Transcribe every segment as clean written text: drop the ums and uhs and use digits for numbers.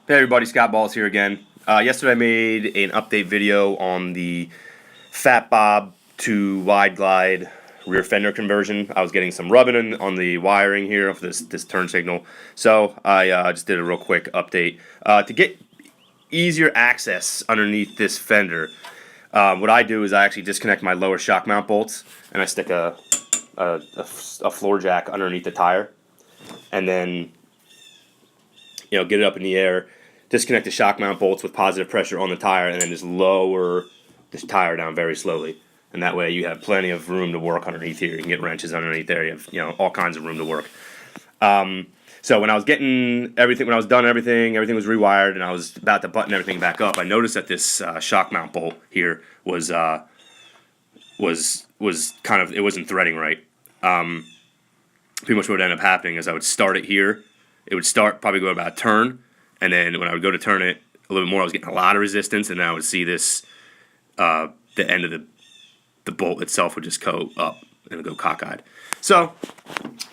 Hey everybody, Scott Balls here again. Yesterday I made an update video on the Fat Bob to wide glide rear fender conversion. I was getting some rubbing on the wiring here of this turn signal, so I just did a real quick update. To get easier access underneath this fender, what I do is I actually disconnect my lower shock mount bolts and I stick a floor jack underneath the tire, and then get it up in the air, disconnect the shock mount bolts with positive pressure on the tire, and then just lower this tire down very slowly. And that way you have plenty of room to work underneath here. You can get wrenches underneath there. You have all kinds of room to work. So when I was getting everything, when I was done everything was rewired, and I was about to button everything back up, I noticed that this shock mount bolt here was kind of, it wasn't threading right. Pretty much what would end up happening is I would start it here. It would start, probably go about a turn, and then when I would go to turn it a little bit more, I was getting a lot of resistance, and then I would see this, the end of the bolt itself would just go up and go cockeyed. So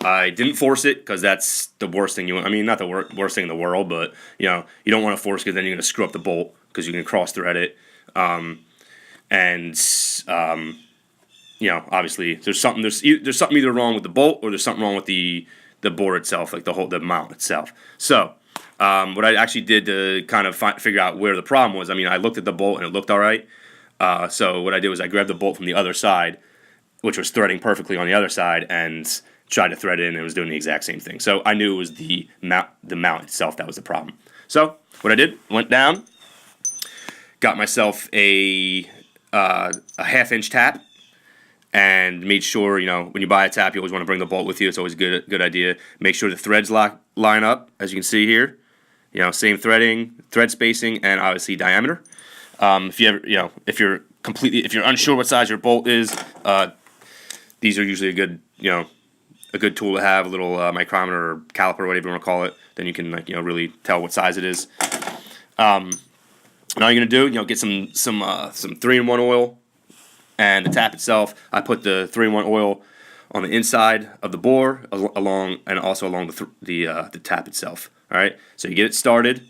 I didn't force it because that's the worst thing you want. I mean, not the worst thing in the world, but you don't want to force because then you're going to screw up the bolt because you can cross thread it. Obviously there's something either wrong with the bolt or there's something wrong with the board itself, like the mount itself. So what I actually did to kind of figure out where the problem was, I mean, I looked at the bolt and it looked all right. So what I did was I grabbed the bolt from the other side, which was threading perfectly on the other side, and tried to thread it in, and it was doing the exact same thing. So I knew it was the mount itself that was the problem. So what I did, went down, got myself a half-inch tap, and made sure, when you buy a tap, you always want to bring the bolt with you. It's always a good idea. Make sure the threads line up, as you can see here. Same threading, thread spacing, and obviously diameter. If you're unsure what size your bolt is, these are usually a good tool to have, a little micrometer or caliper, whatever you want to call it. Then you can really tell what size it is. And all you're gonna do, get some 3-in-1 oil. And the tap itself, I put the 3-in-1 oil on the inside of the bore, along the tap itself. All right, so you get it started.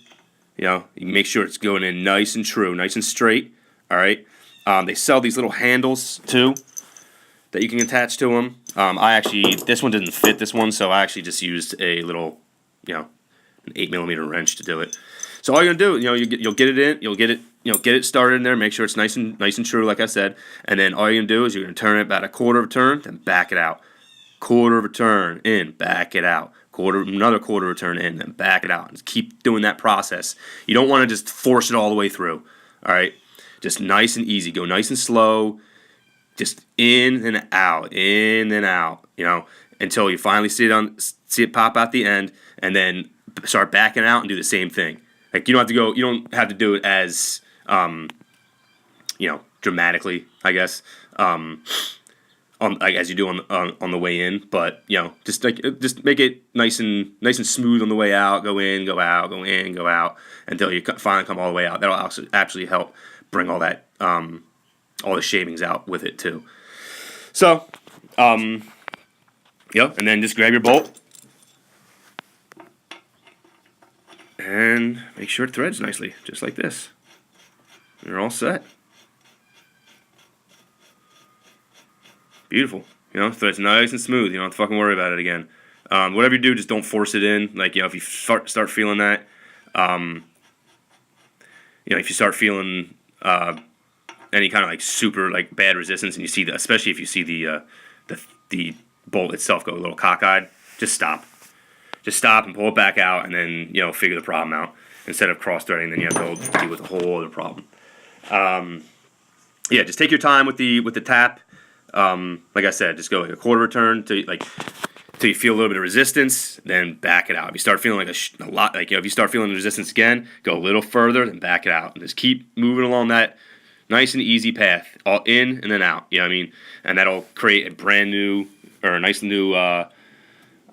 You make sure it's going in nice and true, nice and straight. All right. They sell these little handles too that you can attach to them. This one didn't fit this one, so I actually just used a little, an 8mm wrench to do it. So all you're gonna do, you'll get it in, get it started in there. Make sure it's nice and true, like I said. And then all you're gonna do is you're gonna turn it about a quarter of a turn, then back it out. Quarter of a turn in, back it out. Another quarter of a turn in, then back it out. Just keep doing that process. You don't want to just force it all the way through. All right, just nice and easy. Go nice and slow. Just in and out, until you finally see it pop out the end, and then start backing out and do the same thing. Like you don't have to do it as dramatically, I guess, as you do on the way in, but just make it nice and smooth on the way out. Go in, go out, go in, go out until you finally come all the way out. That'll actually help bring all that all the shavings out with it too. So, and then just grab your bolt and make sure it threads nicely, just like this. You're all set. Beautiful. Threads nice and smooth. You don't have to fucking worry about it again. Whatever you do, just don't force it in. Like, if you start feeling that, if you start feeling any kind of super bad resistance, and you see especially if you see the bolt itself go a little cockeyed, just stop. Just stop and pull it back out, and then figure the problem out instead of cross threading. Then you have to deal with a whole other problem. Just take your time with the tap. Like I said, just go a quarter of a turn till you feel a little bit of resistance, then back it out. If you start feeling a lot, if you start feeling the resistance again, go a little further, then back it out, and just keep moving along that nice and easy path, all in and then out. You know what I mean? And that'll create a brand new or a nice new,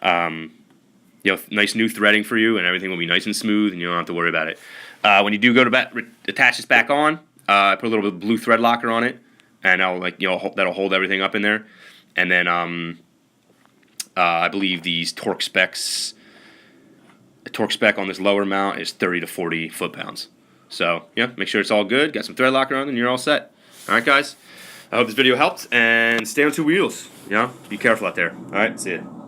nice new threading for you, and everything will be nice and smooth, and you don't have to worry about it. When you do go to attach this back on, I put a little bit of blue thread locker on it, and that'll hold everything up in there. And then I believe these torque specs torque spec on this lower mount is 30 to 40 foot-pounds. So yeah, make sure it's all good. Got some thread locker on, and you're all set. All right, guys. I hope this video helped, and stay on two wheels. You know, be careful out there. All right, see ya.